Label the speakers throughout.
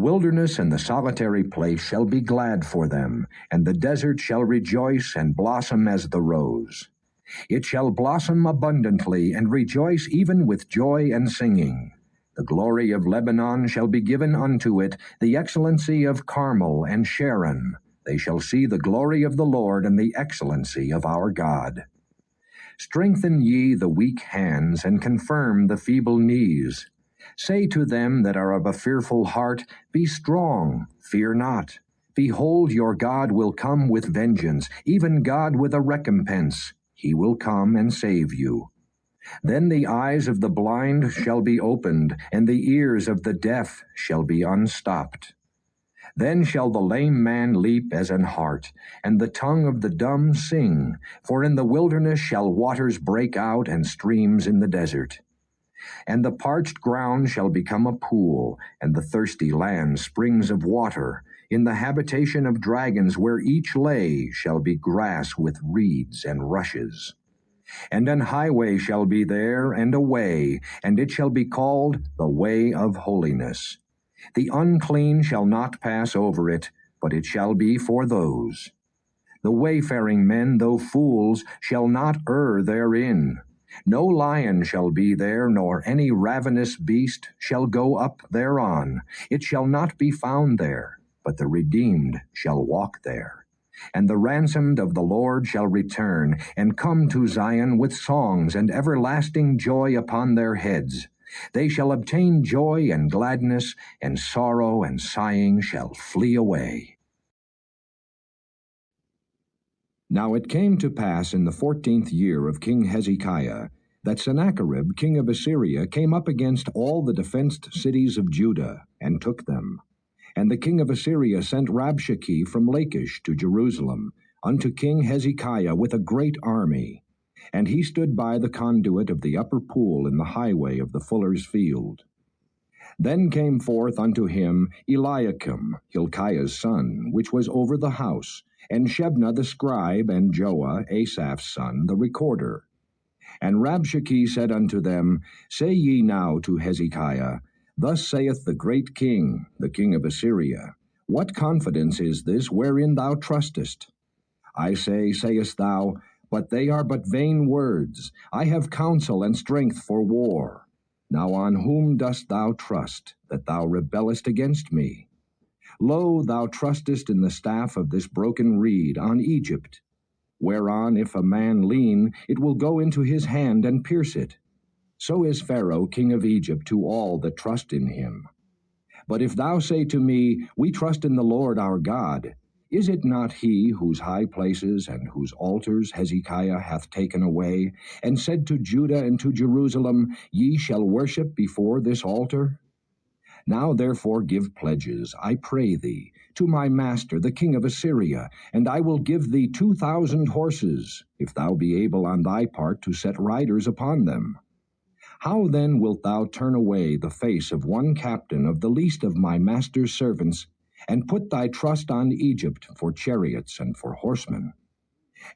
Speaker 1: wilderness and the solitary place shall be glad for them, and the desert shall rejoice and blossom as the rose. It shall blossom abundantly and rejoice even with joy and singing. The glory of Lebanon shall be given unto it, the excellency of Carmel and Sharon. They shall see the glory of the Lord and the excellency of our God. Strengthen ye the weak hands, and confirm the feeble knees. Say to them that are of a fearful heart, Be strong, fear not. Behold, your God will come with vengeance, even God with a recompense. He will come and save you. Then the eyes of the blind shall be opened, and the ears of the deaf shall be unstopped. Then shall the lame man leap as an hart, and the tongue of the dumb sing, for in the wilderness shall waters break out and streams in the desert. And the parched ground shall become a pool, and the thirsty land springs of water. In the habitation of dragons where each lay shall be grass with reeds and rushes. And an highway shall be there, and a way, and it shall be called the way of holiness. The unclean shall not pass over it, but it shall be for those. The wayfaring men, though fools, shall not err therein. No lion shall be there, nor any ravenous beast shall go up thereon. It shall not be found there, but the redeemed shall walk there. And the ransomed of the Lord shall return, and come to Zion with songs and everlasting joy upon their heads. They shall obtain joy and gladness, and sorrow and sighing shall flee away. Now it came to pass in the 14th year of King Hezekiah, that Sennacherib king of Assyria came up against all the defenced cities of Judah, and took them. And the king of Assyria sent Rabshakeh from Lachish to Jerusalem, unto King Hezekiah with a great army. And he stood by the conduit of the upper pool in the highway of the fuller's field. Then came forth unto him Eliakim, Hilkiah's son, which was over the house, and Shebna the scribe, and Joah, Asaph's son, the recorder. And Rabshakeh said unto them, Say ye now to Hezekiah, Thus saith the great king, the king of Assyria, What confidence is this wherein thou trustest? I say, sayest thou, but they are but vain words. I have counsel and strength for war. Now on whom dost thou trust, that thou rebellest against me? Lo, thou trustest in the staff of this broken reed, on Egypt, whereon if a man lean, it will go into his hand and pierce it. So is Pharaoh king of Egypt to all that trust in him. But if thou say to me, We trust in the Lord our God, is it not he whose high places and whose altars Hezekiah hath taken away, and said to Judah and to Jerusalem, Ye shall worship before this altar? Now therefore give pledges, I pray thee, to my master the king of Assyria, and I will give thee 2,000 horses, if thou be able on thy part to set riders upon them. How then wilt thou turn away the face of one captain of the least of my master's servants, and put thy trust on Egypt for chariots and for horsemen?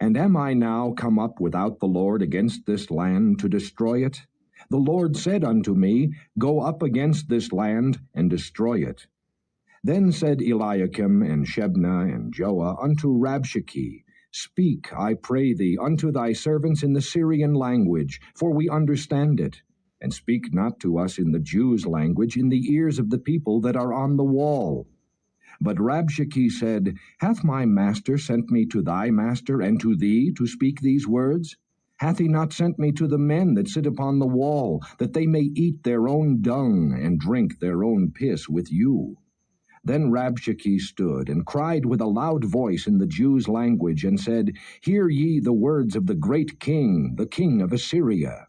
Speaker 1: And am I now come up without the Lord against this land to destroy it? The Lord said unto me, Go up against this land, and destroy it. Then said Eliakim and Shebna and Joah unto Rabshakeh, Speak, I pray thee, unto thy servants in the Syrian language, for we understand it. And speak not to us in the Jews' language in the ears of the people that are on the wall. But Rabshakeh said, Hath my master sent me to thy master and to thee to speak these words? Hath he not sent me to the men that sit upon the wall, that they may eat their own dung and drink their own piss with you? Then Rabshakeh stood and cried with a loud voice in the Jews' language, and said, Hear ye the words of the great king, the king of Assyria.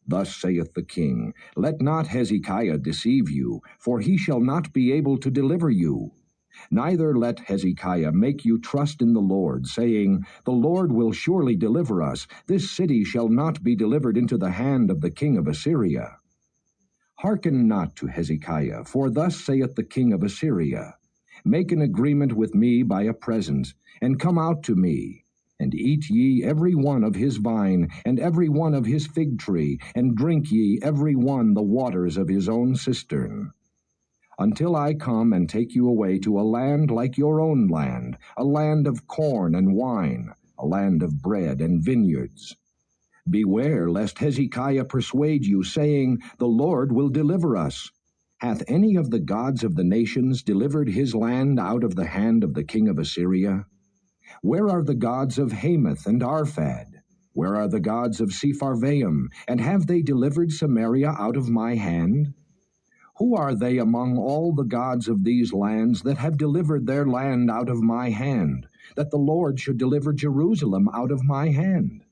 Speaker 1: Thus saith the king, Let not Hezekiah deceive you, for he shall not be able to deliver you. Neither let Hezekiah make you trust in the Lord, saying, The Lord will surely deliver us. This city shall not be delivered into the hand of the king of Assyria. Hearken not to Hezekiah, for thus saith the king of Assyria, Make an agreement with me by a present, and come out to me. And eat ye every one of his vine, and every one of his fig tree, and drink ye every one the waters of his own cistern. until I come and take you away to a land like your own land, a land of corn and wine, a land of bread and vineyards. Beware lest Hezekiah persuade you, saying, The Lord will deliver us. Hath any of the gods of the nations delivered his land out of the hand of the king of Assyria? Where are the gods of Hamath and Arphad? Where are the gods of Sepharvaim? And have they delivered Samaria out of my hand? Who are they among all the gods of these lands that have delivered their land out of my hand, that the Lord should deliver Jerusalem out of my hand?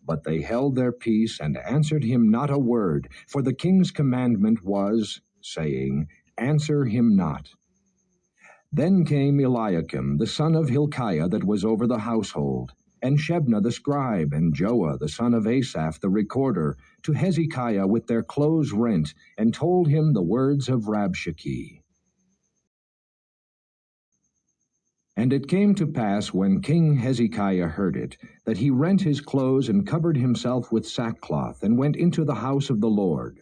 Speaker 1: But they held their peace and answered him not a word, for the king's commandment was, saying, Answer him not. Then came Eliakim, the son of Hilkiah, that was over the household, and Shebna the scribe, and Joah the son of Asaph the recorder, to Hezekiah with their clothes rent, and told him the words of Rabshakeh. And it came to pass, when King Hezekiah heard it, that he rent his clothes and covered himself with sackcloth, and went into the house of the Lord.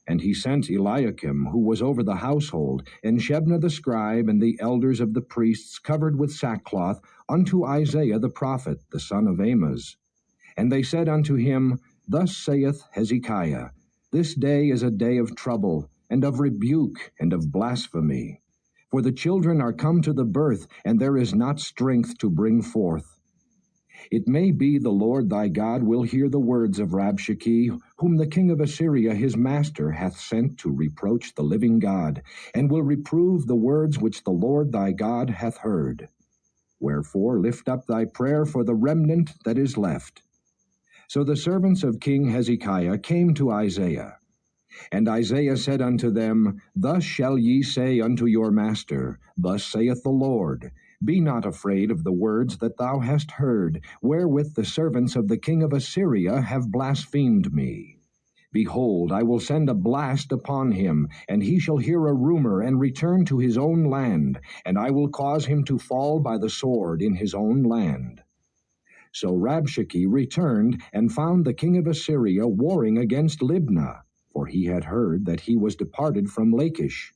Speaker 1: And he sent Eliakim, who was over the household, and Shebna the scribe, and the elders of the priests, covered with sackcloth, unto Isaiah the prophet, the son of Amoz. And they said unto him, Thus saith Hezekiah, This day is a day of trouble, and of rebuke, and of blasphemy. For the children are come to the birth, and there is not strength to bring forth. It may be the Lord thy God will hear the words of Rabshakeh, whom the king of Assyria his master hath sent to reproach the living God, and will reprove the words which the Lord thy God hath heard. Wherefore lift up thy prayer for the remnant that is left. So the servants of King Hezekiah came to Isaiah. And Isaiah said unto them, Thus shall ye say unto your master, Thus saith the Lord, Be not afraid of the words that thou hast heard, wherewith the servants of the king of Assyria have blasphemed me. Behold, I will send a blast upon him, and he shall hear a rumor, and return to his own land, and I will cause him to fall by the sword in his own land. So Rabshakeh returned, and found the king of Assyria warring against Libnah, for he had heard that he was departed from Lachish.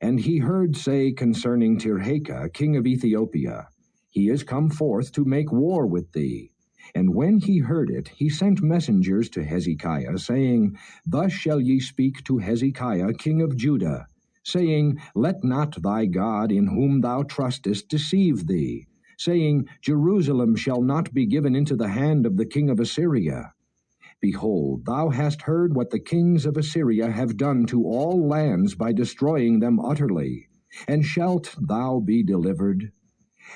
Speaker 1: And he heard say concerning Tirhakah, king of Ethiopia, He is come forth to make war with thee. And when he heard it, he sent messengers to Hezekiah, saying, Thus shall ye speak to Hezekiah, king of Judah, saying, Let not thy God, in whom thou trustest, deceive thee, saying, Jerusalem shall not be given into the hand of the king of Assyria. Behold, thou hast heard what the kings of Assyria have done to all lands by destroying them utterly. And shalt thou be delivered?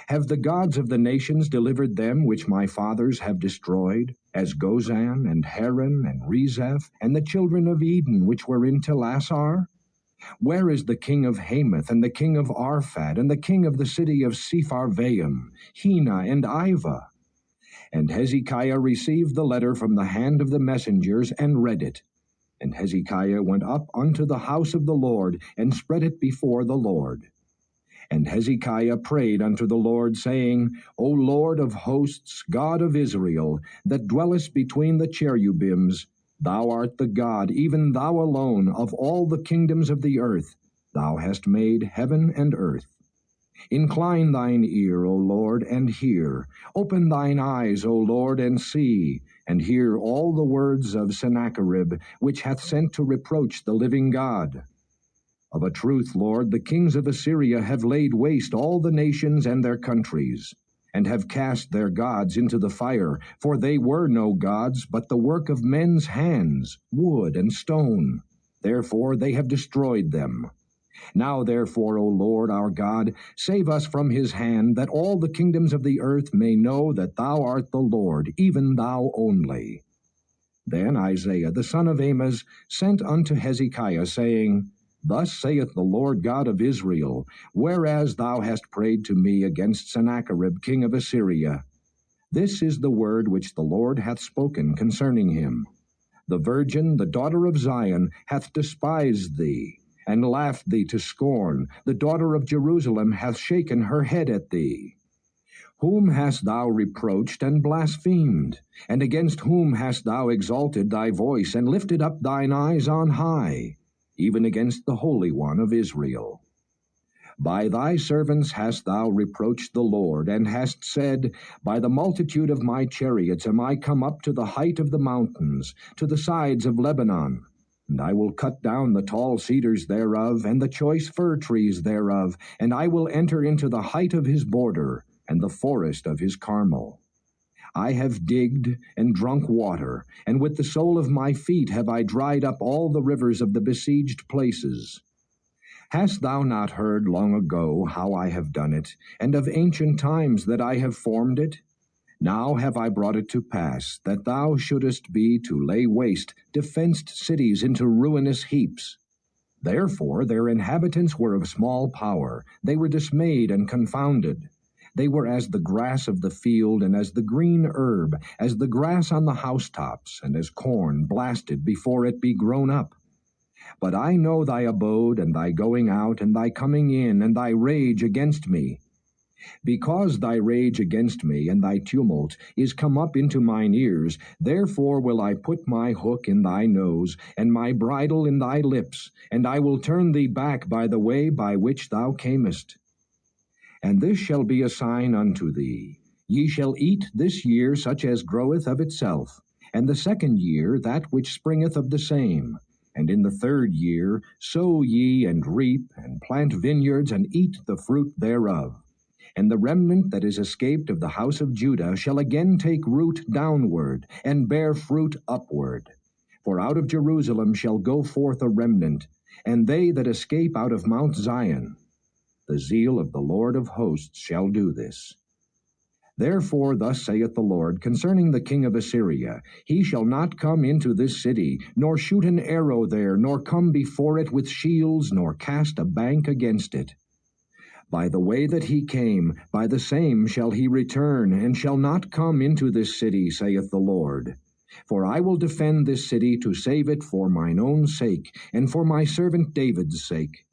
Speaker 1: Have the gods of the nations delivered them which my fathers have destroyed, as Gozan, and Haran, and Rezeph, and the children of Eden which were in Telassar? Where is the king of Hamath, and the king of Arphad, and the king of the city of Sepharvaim, Hena, and Ivah? And Hezekiah received the letter from the hand of the messengers, and read it. And Hezekiah went up unto the house of the Lord, and spread it before the Lord. And Hezekiah prayed unto the Lord, saying, O Lord of hosts, God of Israel, that dwellest between the cherubims, thou art the God, even thou alone, of all the kingdoms of the earth. Thou hast made heaven and earth. Incline thine ear, O Lord, and hear. Open thine eyes, O Lord, and see, and hear all the words of Sennacherib, which hath sent to reproach the living God. Of a truth, Lord, the kings of Assyria have laid waste all the nations and their countries, and have cast their gods into the fire, for they were no gods, but the work of men's hands, wood and stone. Therefore they have destroyed them. Now therefore, O Lord our God, save us from his hand, that all the kingdoms of the earth may know that thou art the Lord, even thou only. Then Isaiah the son of Amoz sent unto Hezekiah, saying, Thus saith the Lord God of Israel, whereas thou hast prayed to me against Sennacherib king of Assyria. This is the word which the Lord hath spoken concerning him. The virgin, the daughter of Zion, hath despised thee, and laughed thee to scorn. The daughter of Jerusalem hath shaken her head at thee. Whom hast thou reproached and blasphemed? And against whom hast thou exalted thy voice, and lifted up thine eyes on high? even against the Holy One of Israel. By thy servants hast thou reproached the Lord, and hast said, By the multitude of my chariots am I come up to the height of the mountains, to the sides of Lebanon. And I will cut down the tall cedars thereof, and the choice fir trees thereof, and I will enter into the height of his border, and the forest of his Carmel. I have digged and drunk water, and with the sole of my feet have I dried up all the rivers of the besieged places. Hast thou not heard long ago how I have done it, and of ancient times that I have formed it? Now have I brought it to pass, that thou shouldest be to lay waste defenced cities into ruinous heaps. Therefore their inhabitants were of small power, they were dismayed and confounded. They were as the grass of the field, and as the green herb, as the grass on the housetops, and as corn blasted before it be grown up. But I know thy abode, and thy going out, and thy coming in, and thy rage against me. Because thy rage against me, and thy tumult, is come up into mine ears, therefore will I put my hook in thy nose, and my bridle in thy lips, and I will turn thee back by the way by which thou camest. And this shall be a sign unto thee. Ye shall eat this year such as groweth of itself, and the second year that which springeth of the same. And in the third year sow ye, and reap, and plant vineyards, and eat the fruit thereof. And the remnant that is escaped of the house of Judah shall again take root downward, and bear fruit upward. For out of Jerusalem shall go forth a remnant, and they that escape out of Mount Zion. The zeal of the Lord of hosts shall do this. Therefore thus saith the Lord concerning the king of Assyria, He shall not come into this city, nor shoot an arrow there, nor come before it with shields, nor cast a bank against it. By the way that he came, by the same shall he return, and shall not come into this city, saith the Lord. For I will defend this city to save it for mine own sake, and for my servant David's sake.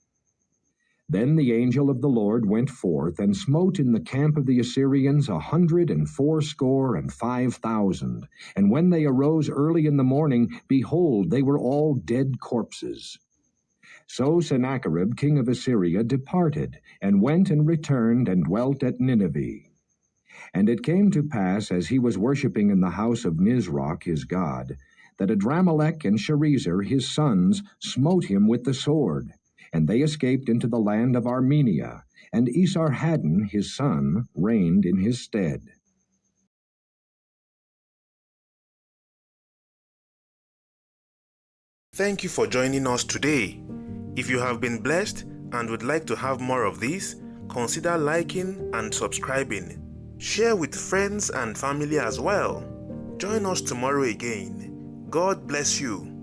Speaker 1: Then the angel of the Lord went forth, and smote in the camp of the Assyrians 185,000. And when they arose early in the morning, behold, they were all dead corpses. So Sennacherib king of Assyria departed, and went and returned, and dwelt at Nineveh. And it came to pass, as he was worshipping in the house of Nisroch his god, that Adramelech and Sharezer his sons smote him with the sword. And they escaped into the land of Armenia, and Esarhaddon his son reigned in his stead.
Speaker 2: Thank you for joining us today. If you have been blessed and would like to have more of this, consider liking and subscribing. Share with friends and family as well. Join us tomorrow again. God bless you.